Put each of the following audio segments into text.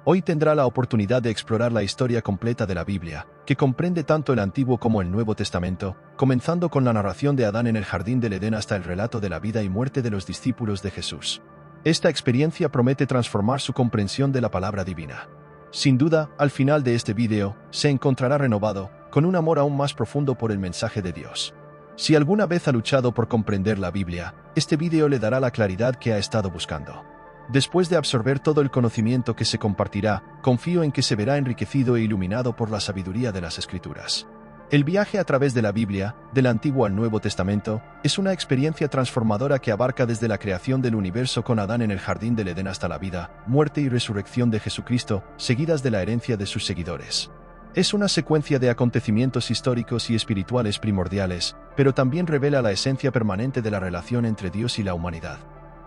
Hoy tendrá la oportunidad de explorar la historia completa de la Biblia, que comprende tanto el Antiguo como el Nuevo Testamento, comenzando con la narración de Adán en el Jardín del Edén hasta el relato de la vida y muerte de los discípulos de Jesús. Esta experiencia promete transformar su comprensión de la palabra divina. Sin duda, al final de este vídeo, se encontrará renovado, con un amor aún más profundo por el mensaje de Dios. Si alguna vez ha luchado por comprender la Biblia, este vídeo le dará la claridad que ha estado buscando. Después de absorber todo el conocimiento que se compartirá, confío en que se verá enriquecido e iluminado por la sabiduría de las Escrituras. El viaje a través de la Biblia, del Antiguo al Nuevo Testamento, es una experiencia transformadora que abarca desde la creación del universo con Adán en el Jardín del Edén hasta la vida, muerte y resurrección de Jesucristo, seguidas de la herencia de sus seguidores. Es una secuencia de acontecimientos históricos y espirituales primordiales, pero también revela la esencia permanente de la relación entre Dios y la humanidad.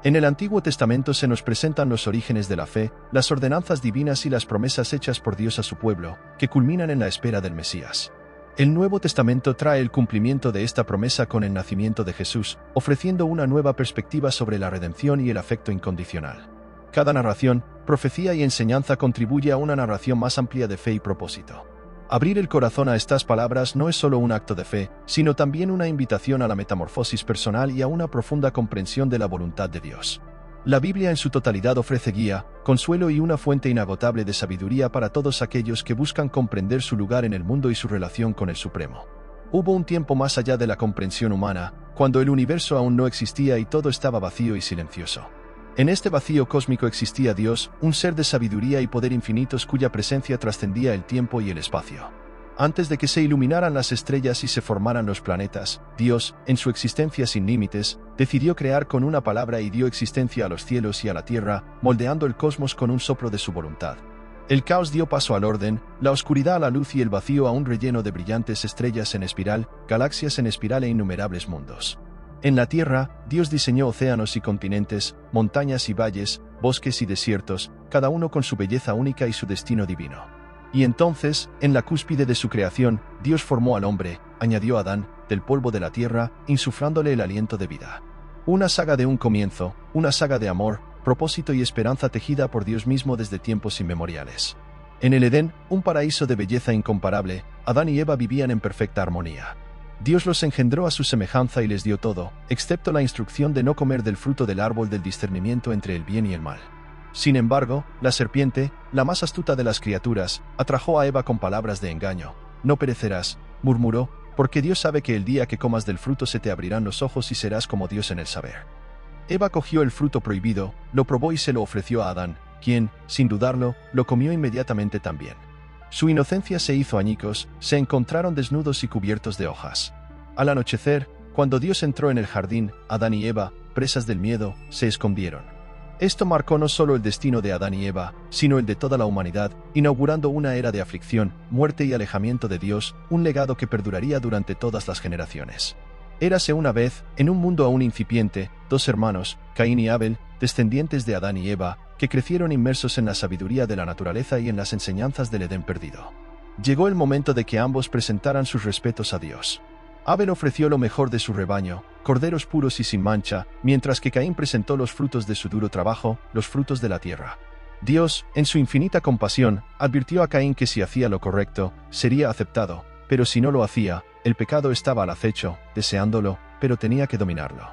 En el Antiguo Testamento se nos presentan los orígenes de la fe, las ordenanzas divinas y las promesas hechas por Dios a su pueblo, que culminan en la espera del Mesías. El Nuevo Testamento trae el cumplimiento de esta promesa con el nacimiento de Jesús, ofreciendo una nueva perspectiva sobre la redención y el afecto incondicional. Cada narración, profecía y enseñanza contribuye a una narración más amplia de fe y propósito. Abrir el corazón a estas palabras no es solo un acto de fe, sino también una invitación a la metamorfosis personal y a una profunda comprensión de la voluntad de Dios. La Biblia en su totalidad ofrece guía, consuelo y una fuente inagotable de sabiduría para todos aquellos que buscan comprender su lugar en el mundo y su relación con el Supremo. Hubo un tiempo más allá de la comprensión humana, cuando el universo aún no existía y todo estaba vacío y silencioso. En este vacío cósmico existía Dios, un ser de sabiduría y poder infinitos cuya presencia trascendía el tiempo y el espacio. Antes de que se iluminaran las estrellas y se formaran los planetas, Dios, en su existencia sin límites, decidió crear con una palabra y dio existencia a los cielos y a la tierra, moldeando el cosmos con un soplo de su voluntad. El caos dio paso al orden, la oscuridad a la luz y el vacío a un relleno de brillantes estrellas en espiral, galaxias en espiral e innumerables mundos. En la Tierra, Dios diseñó océanos y continentes, montañas y valles, bosques y desiertos, cada uno con su belleza única y su destino divino. Y entonces, en la cúspide de su creación, Dios formó al hombre, añadió a Adán, del polvo de la tierra, insuflándole el aliento de vida. Una saga de un comienzo, una saga de amor, propósito y esperanza tejida por Dios mismo desde tiempos inmemoriales. En el Edén, un paraíso de belleza incomparable, Adán y Eva vivían en perfecta armonía. Dios los engendró a su semejanza y les dio todo, excepto la instrucción de no comer del fruto del árbol del discernimiento entre el bien y el mal. Sin embargo, la serpiente, la más astuta de las criaturas, atrajo a Eva con palabras de engaño. «No perecerás», murmuró, «porque Dios sabe que el día que comas del fruto se te abrirán los ojos y serás como Dios en el saber». Eva cogió el fruto prohibido, lo probó y se lo ofreció a Adán, quien, sin dudarlo, lo comió inmediatamente también. Su inocencia se hizo añicos, se encontraron desnudos y cubiertos de hojas. Al anochecer, cuando Dios entró en el jardín, Adán y Eva, presas del miedo, se escondieron. Esto marcó no solo el destino de Adán y Eva, sino el de toda la humanidad, inaugurando una era de aflicción, muerte y alejamiento de Dios, un legado que perduraría durante todas las generaciones. Érase una vez, en un mundo aún incipiente, dos hermanos, Caín y Abel, descendientes de Adán y Eva, que crecieron inmersos en la sabiduría de la naturaleza y en las enseñanzas del Edén perdido. Llegó el momento de que ambos presentaran sus respetos a Dios. Abel ofreció lo mejor de su rebaño, corderos puros y sin mancha, mientras que Caín presentó los frutos de su duro trabajo, los frutos de la tierra. Dios, en su infinita compasión, advirtió a Caín que si hacía lo correcto, sería aceptado, pero si no lo hacía, el pecado estaba al acecho, deseándolo, pero tenía que dominarlo.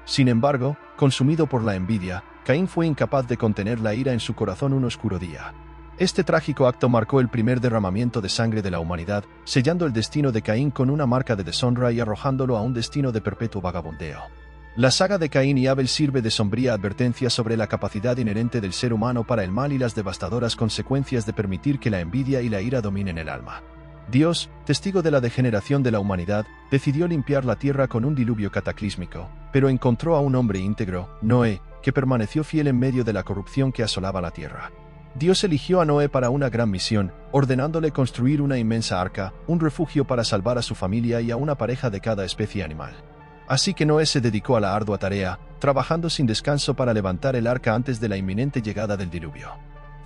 Sin embargo, consumido por la envidia, Caín fue incapaz de contener la ira en su corazón un oscuro día. Este trágico acto marcó el primer derramamiento de sangre de la humanidad, sellando el destino de Caín con una marca de deshonra y arrojándolo a un destino de perpetuo vagabundeo. La saga de Caín y Abel sirve de sombría advertencia sobre la capacidad inherente del ser humano para el mal y las devastadoras consecuencias de permitir que la envidia y la ira dominen el alma. Dios, testigo de la degeneración de la humanidad, decidió limpiar la tierra con un diluvio cataclísmico, pero encontró a un hombre íntegro, Noé, que permaneció fiel en medio de la corrupción que asolaba la tierra. Dios eligió a Noé para una gran misión, ordenándole construir una inmensa arca, un refugio para salvar a su familia y a una pareja de cada especie animal. Así que Noé se dedicó a la ardua tarea, trabajando sin descanso para levantar el arca antes de la inminente llegada del diluvio.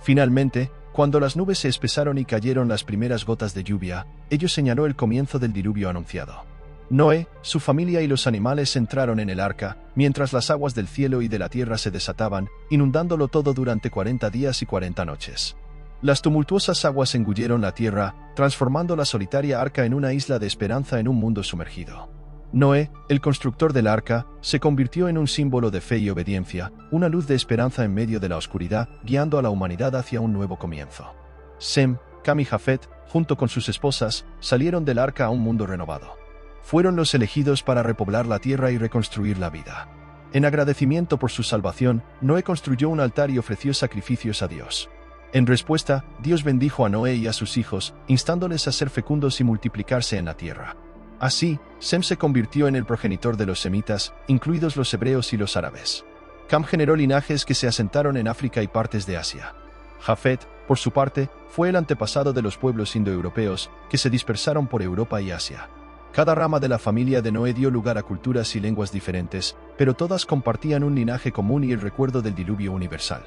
Finalmente, cuando las nubes se espesaron y cayeron las primeras gotas de lluvia, ello señaló el comienzo del diluvio anunciado. Noé, su familia y los animales entraron en el arca, mientras las aguas del cielo y de la tierra se desataban, inundándolo todo durante 40 días y 40 noches. Las tumultuosas aguas engulleron la tierra, transformando la solitaria arca en una isla de esperanza en un mundo sumergido. Noé, el constructor del arca, se convirtió en un símbolo de fe y obediencia, una luz de esperanza en medio de la oscuridad, guiando a la humanidad hacia un nuevo comienzo. Sem, Cam y Jafet, junto con sus esposas, salieron del arca a un mundo renovado. Fueron los elegidos para repoblar la tierra y reconstruir la vida. En agradecimiento por su salvación, Noé construyó un altar y ofreció sacrificios a Dios. En respuesta, Dios bendijo a Noé y a sus hijos, instándoles a ser fecundos y multiplicarse en la tierra. Así, Sem se convirtió en el progenitor de los semitas, incluidos los hebreos y los árabes. Cam generó linajes que se asentaron en África y partes de Asia. Jafet, por su parte, fue el antepasado de los pueblos indoeuropeos, que se dispersaron por Europa y Asia. Cada rama de la familia de Noé dio lugar a culturas y lenguas diferentes, pero todas compartían un linaje común y el recuerdo del diluvio universal.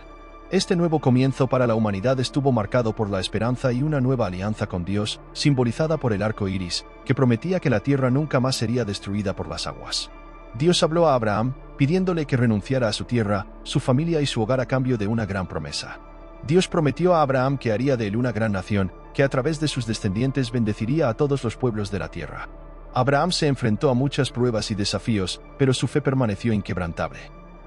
Este nuevo comienzo para la humanidad estuvo marcado por la esperanza y una nueva alianza con Dios, simbolizada por el arco iris, que prometía que la tierra nunca más sería destruida por las aguas. Dios habló a Abraham, pidiéndole que renunciara a su tierra, su familia y su hogar a cambio de una gran promesa. Dios prometió a Abraham que haría de él una gran nación, que a través de sus descendientes bendeciría a todos los pueblos de la tierra. Abraham se enfrentó a muchas pruebas y desafíos, pero su fe permaneció inquebrantable.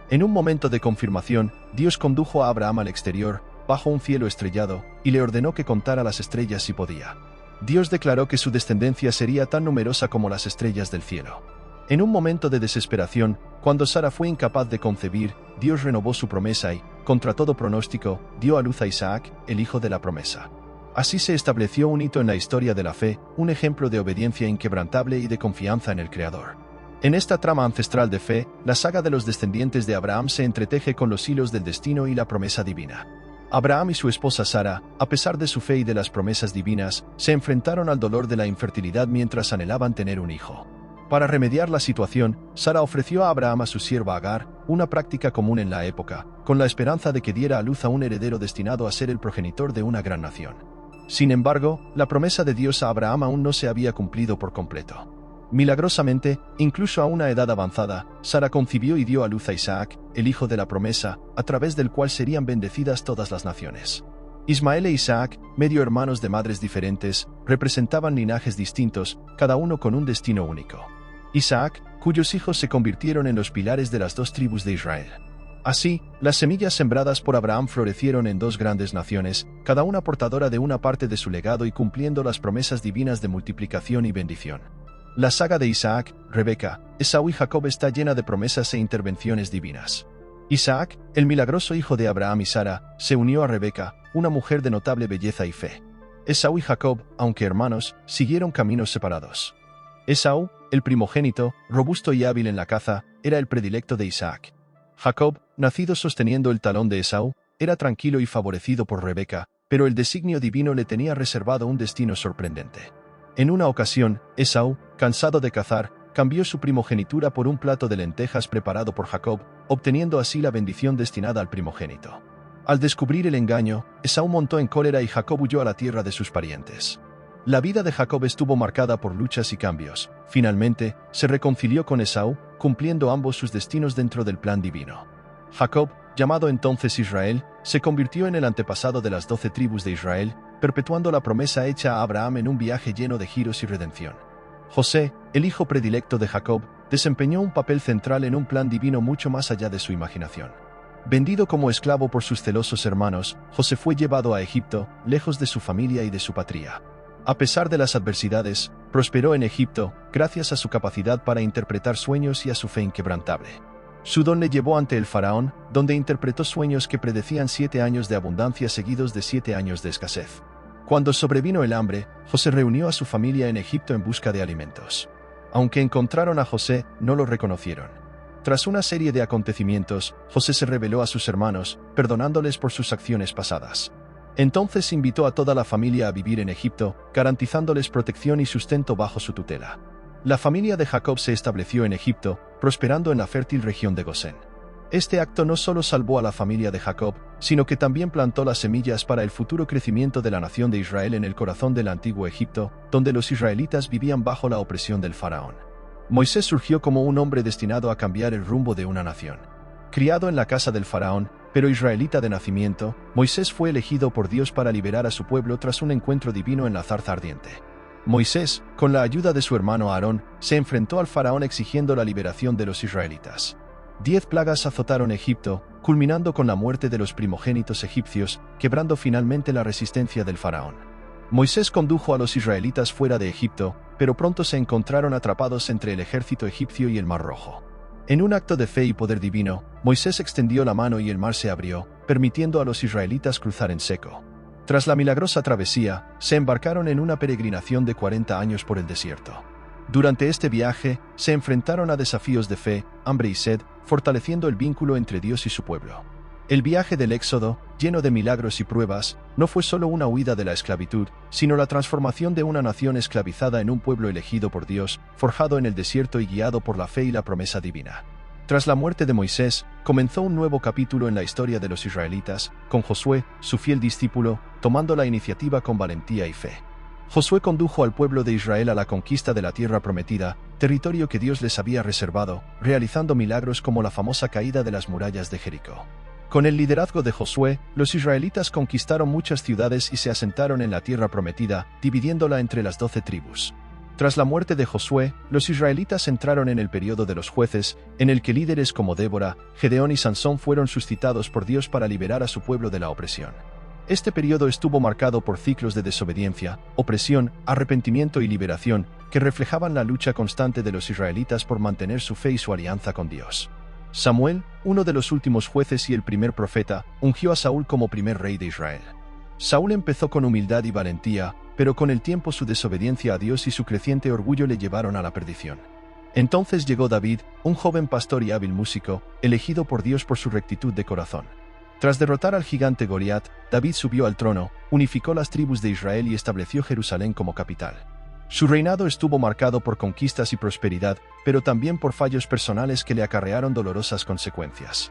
En un momento de confirmación, Dios condujo a Abraham al exterior, bajo un cielo estrellado, y le ordenó que contara las estrellas si podía. Dios declaró que su descendencia sería tan numerosa como las estrellas del cielo. En un momento de desesperación, cuando Sara fue incapaz de concebir, Dios renovó su promesa y, contra todo pronóstico, dio a luz a Isaac, el hijo de la promesa. Así se estableció un hito en la historia de la fe, un ejemplo de obediencia inquebrantable y de confianza en el Creador. En esta trama ancestral de fe, la saga de los descendientes de Abraham se entreteje con los hilos del destino y la promesa divina. Abraham y su esposa Sara, a pesar de su fe y de las promesas divinas, se enfrentaron al dolor de la infertilidad mientras anhelaban tener un hijo. Para remediar la situación, Sara ofreció a Abraham a su sierva Agar, una práctica común en la época, con la esperanza de que diera a luz a un heredero destinado a ser el progenitor de una gran nación. Sin embargo, la promesa de Dios a Abraham aún no se había cumplido por completo. Milagrosamente, incluso a una edad avanzada, Sara concibió y dio a luz a Isaac, el hijo de la promesa, a través del cual serían bendecidas todas las naciones. Ismael e Isaac, medio hermanos de madres diferentes, representaban linajes distintos, cada uno con un destino único. Isaac, cuyos hijos se convirtieron en los pilares de las dos tribus de Israel. Así, las semillas sembradas por Abraham florecieron en dos grandes naciones, cada una portadora de una parte de su legado y cumpliendo las promesas divinas de multiplicación y bendición. La saga de Isaac, Rebeca, Esaú y Jacob está llena de promesas e intervenciones divinas. Isaac, el milagroso hijo de Abraham y Sara, se unió a Rebeca, una mujer de notable belleza y fe. Esaú y Jacob, aunque hermanos, siguieron caminos separados. Esaú, el primogénito, robusto y hábil en la caza, era el predilecto de Isaac. Jacob, nacido sosteniendo el talón de Esaú, era tranquilo y favorecido por Rebeca, pero el designio divino le tenía reservado un destino sorprendente. En una ocasión, Esaú, cansado de cazar, cambió su primogenitura por un plato de lentejas preparado por Jacob, obteniendo así la bendición destinada al primogénito. Al descubrir el engaño, Esaú montó en cólera y Jacob huyó a la tierra de sus parientes. La vida de Jacob estuvo marcada por luchas y cambios. Finalmente, se reconcilió con Esaú, cumpliendo ambos sus destinos dentro del plan divino. Jacob, llamado entonces Israel, se convirtió en el antepasado de las 12 tribus de Israel, perpetuando la promesa hecha a Abraham en un viaje lleno de giros y redención. José, el hijo predilecto de Jacob, desempeñó un papel central en un plan divino mucho más allá de su imaginación. Vendido como esclavo por sus celosos hermanos, José fue llevado a Egipto, lejos de su familia y de su patria. A pesar de las adversidades, prosperó en Egipto, gracias a su capacidad para interpretar sueños y a su fe inquebrantable. Su don le llevó ante el faraón, donde interpretó sueños que predecían 7 años de abundancia seguidos de 7 años de escasez. Cuando sobrevino el hambre, José reunió a su familia en Egipto en busca de alimentos. Aunque encontraron a José, no lo reconocieron. Tras una serie de acontecimientos, José se reveló a sus hermanos, perdonándoles por sus acciones pasadas. Entonces invitó a toda la familia a vivir en Egipto, garantizándoles protección y sustento bajo su tutela. La familia de Jacob se estableció en Egipto, prosperando en la fértil región de Gosén. Este acto no solo salvó a la familia de Jacob, sino que también plantó las semillas para el futuro crecimiento de la nación de Israel en el corazón del antiguo Egipto, donde los israelitas vivían bajo la opresión del faraón. Moisés surgió como un hombre destinado a cambiar el rumbo de una nación. Criado en la casa del faraón, pero israelita de nacimiento, Moisés fue elegido por Dios para liberar a su pueblo tras un encuentro divino en la zarza ardiente. Moisés, con la ayuda de su hermano Aarón, se enfrentó al faraón exigiendo la liberación de los israelitas. 10 plagas azotaron Egipto, culminando con la muerte de los primogénitos egipcios, quebrando finalmente la resistencia del faraón. Moisés condujo a los israelitas fuera de Egipto, pero pronto se encontraron atrapados entre el ejército egipcio y el Mar Rojo. En un acto de fe y poder divino, Moisés extendió la mano y el mar se abrió, permitiendo a los israelitas cruzar en seco. Tras la milagrosa travesía, se embarcaron en una peregrinación de 40 años por el desierto. Durante este viaje, se enfrentaron a desafíos de fe, hambre y sed, fortaleciendo el vínculo entre Dios y su pueblo. El viaje del Éxodo, lleno de milagros y pruebas, no fue solo una huida de la esclavitud, sino la transformación de una nación esclavizada en un pueblo elegido por Dios, forjado en el desierto y guiado por la fe y la promesa divina. Tras la muerte de Moisés, comenzó un nuevo capítulo en la historia de los israelitas, con Josué, su fiel discípulo, tomando la iniciativa con valentía y fe. Josué condujo al pueblo de Israel a la conquista de la tierra prometida, territorio que Dios les había reservado, realizando milagros como la famosa caída de las murallas de Jericó. Con el liderazgo de Josué, los israelitas conquistaron muchas ciudades y se asentaron en la tierra prometida, dividiéndola entre las 12 tribus. Tras la muerte de Josué, los israelitas entraron en el periodo de los jueces, en el que líderes como Débora, Gedeón y Sansón fueron suscitados por Dios para liberar a su pueblo de la opresión. Este periodo estuvo marcado por ciclos de desobediencia, opresión, arrepentimiento y liberación, que reflejaban la lucha constante de los israelitas por mantener su fe y su alianza con Dios. Samuel, uno de los últimos jueces y el primer profeta, ungió a Saúl como primer rey de Israel. Saúl empezó con humildad y valentía, pero con el tiempo su desobediencia a Dios y su creciente orgullo le llevaron a la perdición. Entonces llegó David, un joven pastor y hábil músico, elegido por Dios por su rectitud de corazón. Tras derrotar al gigante Goliat, David subió al trono, unificó las tribus de Israel y estableció Jerusalén como capital. Su reinado estuvo marcado por conquistas y prosperidad, pero también por fallos personales que le acarrearon dolorosas consecuencias.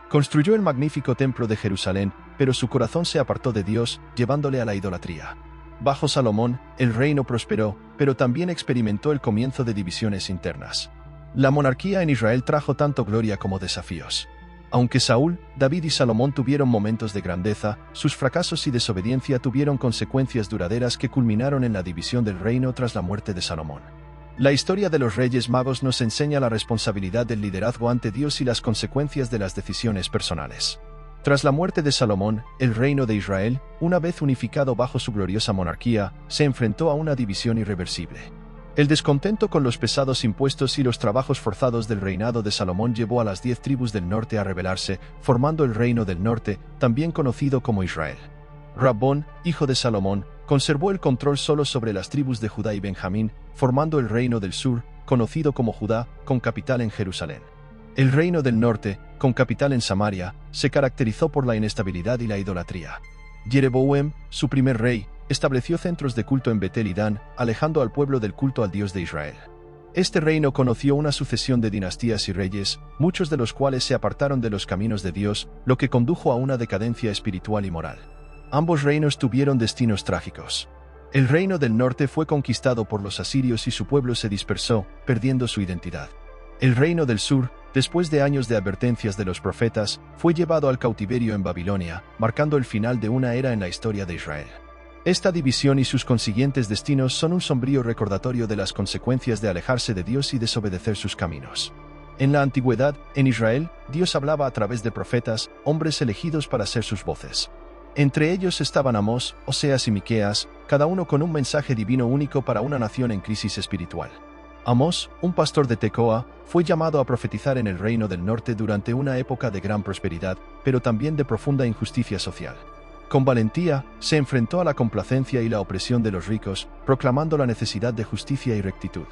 Construyó el magnífico templo de Jerusalén, pero su corazón se apartó de Dios, llevándole a la idolatría. Bajo Salomón, el reino prosperó, pero también experimentó el comienzo de divisiones internas. La monarquía en Israel trajo tanto gloria como desafíos. Aunque Saúl, David y Salomón tuvieron momentos de grandeza, sus fracasos y desobediencia tuvieron consecuencias duraderas que culminaron en la división del reino tras la muerte de Salomón. La historia de los Reyes Magos nos enseña la responsabilidad del liderazgo ante Dios y las consecuencias de las decisiones personales. Tras la muerte de Salomón, el reino de Israel, una vez unificado bajo su gloriosa monarquía, se enfrentó a una división irreversible. El descontento con los pesados impuestos y los trabajos forzados del reinado de Salomón llevó a las 10 tribus del norte a rebelarse, formando el reino del norte, también conocido como Israel. Rabón, hijo de Salomón, conservó el control solo sobre las tribus de Judá y Benjamín, formando el reino del sur, conocido como Judá, con capital en Jerusalén. El reino del norte, con capital en Samaria, se caracterizó por la inestabilidad y la idolatría. Jeroboam, su primer rey, estableció centros de culto en Betel y Dan, alejando al pueblo del culto al Dios de Israel. Este reino conoció una sucesión de dinastías y reyes, muchos de los cuales se apartaron de los caminos de Dios, lo que condujo a una decadencia espiritual y moral. Ambos reinos tuvieron destinos trágicos. El reino del norte fue conquistado por los asirios y su pueblo se dispersó, perdiendo su identidad. El reino del sur, después de años de advertencias de los profetas, fue llevado al cautiverio en Babilonia, marcando el final de una era en la historia de Israel. Esta división y sus consiguientes destinos son un sombrío recordatorio de las consecuencias de alejarse de Dios y desobedecer sus caminos. En la antigüedad, en Israel, Dios hablaba a través de profetas, hombres elegidos para ser sus voces. Entre ellos estaban Amós, Oseas y Miqueas, cada uno con un mensaje divino único para una nación en crisis espiritual. Amós, un pastor de Tecoa, fue llamado a profetizar en el reino del norte durante una época de gran prosperidad, pero también de profunda injusticia social. Con valentía, se enfrentó a la complacencia y la opresión de los ricos, proclamando la necesidad de justicia y rectitud.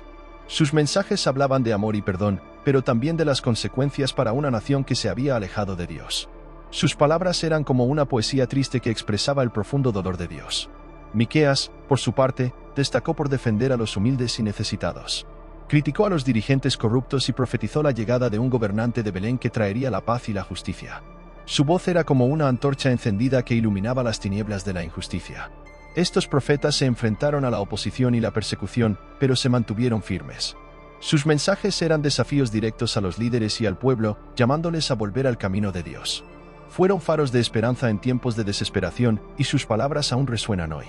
Sus mensajes hablaban de amor y perdón, pero también de las consecuencias para una nación que se había alejado de Dios. Sus palabras eran como una poesía triste que expresaba el profundo dolor de Dios. Miqueas, por su parte, destacó por defender a los humildes y necesitados. Criticó a los dirigentes corruptos y profetizó la llegada de un gobernante de Belén que traería la paz y la justicia. Su voz era como una antorcha encendida que iluminaba las tinieblas de la injusticia. Estos profetas se enfrentaron a la oposición y la persecución, pero se mantuvieron firmes. Sus mensajes eran desafíos directos a los líderes y al pueblo, llamándoles a volver al camino de Dios. fueron faros de esperanza en tiempos de desesperación y sus palabras aún resuenan hoy.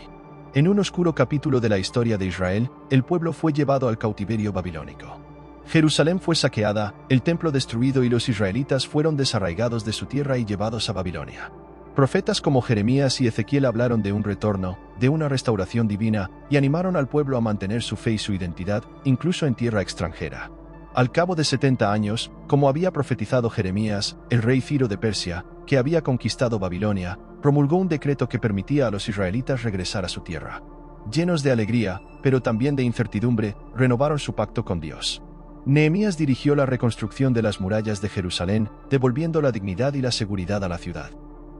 En un oscuro capítulo de la historia de Israel, el pueblo fue llevado al cautiverio babilónico. Jerusalén fue saqueada, el templo destruido y los israelitas fueron desarraigados de su tierra y llevados a Babilonia. Profetas como Jeremías y Ezequiel hablaron de un retorno, de una restauración divina, y animaron al pueblo a mantener su fe y su identidad, incluso en tierra extranjera. Al cabo de 70 años, como había profetizado Jeremías, el rey Ciro de Persia, que había conquistado Babilonia, promulgó un decreto que permitía a los israelitas regresar a su tierra. Llenos de alegría, pero también de incertidumbre, renovaron su pacto con Dios. Nehemías dirigió la reconstrucción de las murallas de Jerusalén, devolviendo la dignidad y la seguridad a la ciudad.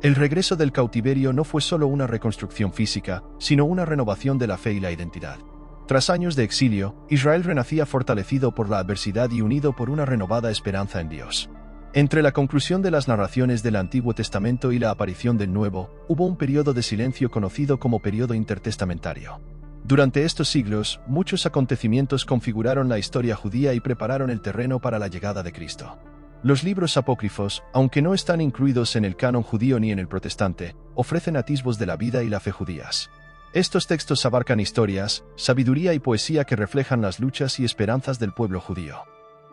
El regreso del cautiverio no fue solo una reconstrucción física, sino una renovación de la fe y la identidad. Tras años de exilio, Israel renacía fortalecido por la adversidad y unido por una renovada esperanza en Dios. Entre la conclusión de las narraciones del Antiguo Testamento y la aparición del Nuevo, hubo un periodo de silencio conocido como periodo intertestamentario. Durante estos siglos, muchos acontecimientos configuraron la historia judía y prepararon el terreno para la llegada de Cristo. Los libros apócrifos, aunque no están incluidos en el canon judío ni en el protestante, ofrecen atisbos de la vida y la fe judías. Estos textos abarcan historias, sabiduría y poesía que reflejan las luchas y esperanzas del pueblo judío.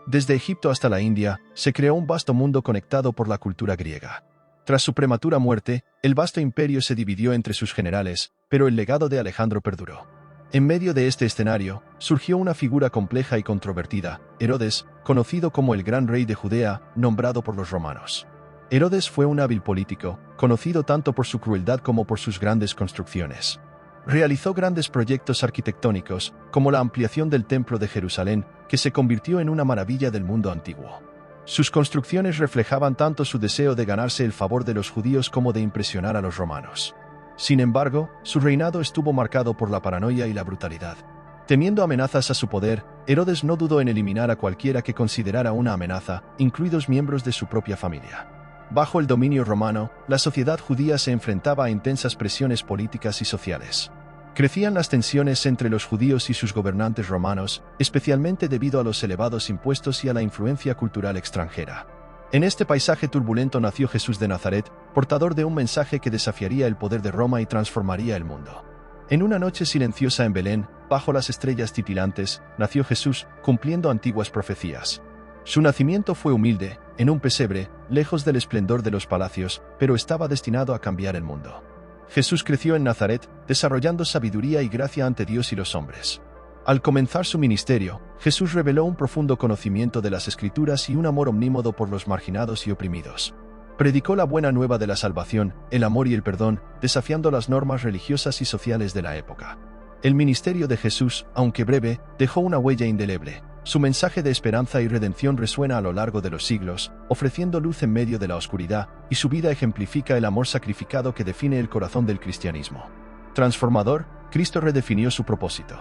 Desde Egipto hasta la India, se creó un vasto mundo conectado por la cultura griega. Tras su prematura muerte, el vasto imperio se dividió entre sus generales, pero el legado de Alejandro perduró. En medio de este escenario, surgió una figura compleja y controvertida, Herodes, conocido como el gran rey de Judea, nombrado por los romanos. Herodes fue un hábil político, conocido tanto por su crueldad como por sus grandes construcciones. Realizó grandes proyectos arquitectónicos, como la ampliación del Templo de Jerusalén, que se convirtió en una maravilla del mundo antiguo. Sus construcciones reflejaban tanto su deseo de ganarse el favor de los judíos como de impresionar a los romanos. Sin embargo, su reinado estuvo marcado por la paranoia y la brutalidad. Temiendo amenazas a su poder, Herodes no dudó en eliminar a cualquiera que considerara una amenaza, incluidos miembros de su propia familia. Bajo el dominio romano, la sociedad judía se enfrentaba a intensas presiones políticas y sociales. Crecían las tensiones entre los judíos y sus gobernantes romanos, especialmente debido a los elevados impuestos y a la influencia cultural extranjera. En este paisaje turbulento nació Jesús de Nazaret, portador de un mensaje que desafiaría el poder de Roma y transformaría el mundo. En una noche silenciosa en Belén, bajo las estrellas titilantes, nació Jesús, cumpliendo antiguas profecías. Su nacimiento fue humilde, en un pesebre, lejos del esplendor de los palacios, pero estaba destinado a cambiar el mundo. Jesús creció en Nazaret, desarrollando sabiduría y gracia ante Dios y los hombres. Al comenzar su ministerio, Jesús reveló un profundo conocimiento de las Escrituras y un amor omnímodo por los marginados y oprimidos. Predicó la buena nueva de la salvación, el amor y el perdón, desafiando las normas religiosas y sociales de la época. El ministerio de Jesús, aunque breve, dejó una huella indeleble. Su mensaje de esperanza y redención resuena a lo largo de los siglos, ofreciendo luz en medio de la oscuridad, y su vida ejemplifica el amor sacrificado que define el corazón del cristianismo. Transformador, Cristo redefinió su propósito.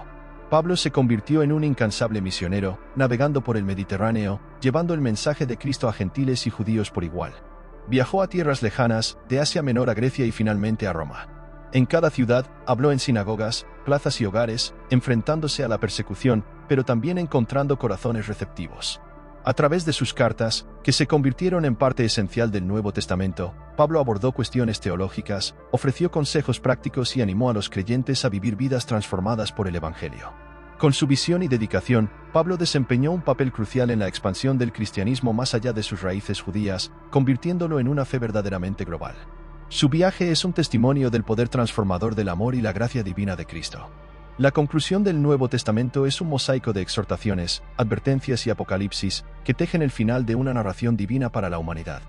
Pablo se convirtió en un incansable misionero, navegando por el Mediterráneo, llevando el mensaje de Cristo a gentiles y judíos por igual. Viajó a tierras lejanas, de Asia Menor a Grecia y finalmente a Roma. En cada ciudad, habló en sinagogas, plazas y hogares, enfrentándose a la persecución, pero también encontrando corazones receptivos. A través de sus cartas, que se convirtieron en parte esencial del Nuevo Testamento, Pablo abordó cuestiones teológicas, ofreció consejos prácticos y animó a los creyentes a vivir vidas transformadas por el Evangelio. Con su visión y dedicación, Pablo desempeñó un papel crucial en la expansión del cristianismo más allá de sus raíces judías, convirtiéndolo en una fe verdaderamente global. Su viaje es un testimonio del poder transformador del amor y la gracia divina de Cristo. La conclusión del Nuevo Testamento es un mosaico de exhortaciones, advertencias y apocalipsis que tejen el final de una narración divina para la humanidad.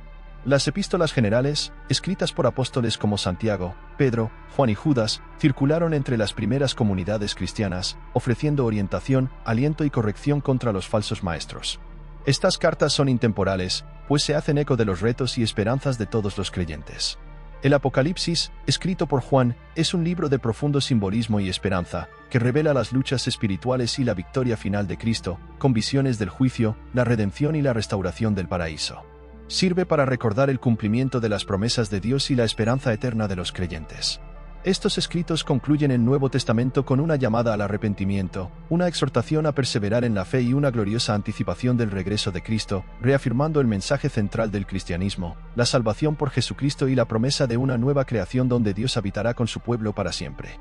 Las epístolas generales, escritas por apóstoles como Santiago, Pedro, Juan y Judas, circularon entre las primeras comunidades cristianas, ofreciendo orientación, aliento y corrección contra los falsos maestros. Estas cartas son intemporales, pues se hacen eco de los retos y esperanzas de todos los creyentes. El Apocalipsis, escrito por Juan, es un libro de profundo simbolismo y esperanza, que revela las luchas espirituales y la victoria final de Cristo, con visiones del juicio, la redención y la restauración del paraíso. Sirve para recordar el cumplimiento de las promesas de Dios y la esperanza eterna de los creyentes. Estos escritos concluyen el Nuevo Testamento con una llamada al arrepentimiento, una exhortación a perseverar en la fe y una gloriosa anticipación del regreso de Cristo, reafirmando el mensaje central del cristianismo, la salvación por Jesucristo y la promesa de una nueva creación donde Dios habitará con su pueblo para siempre.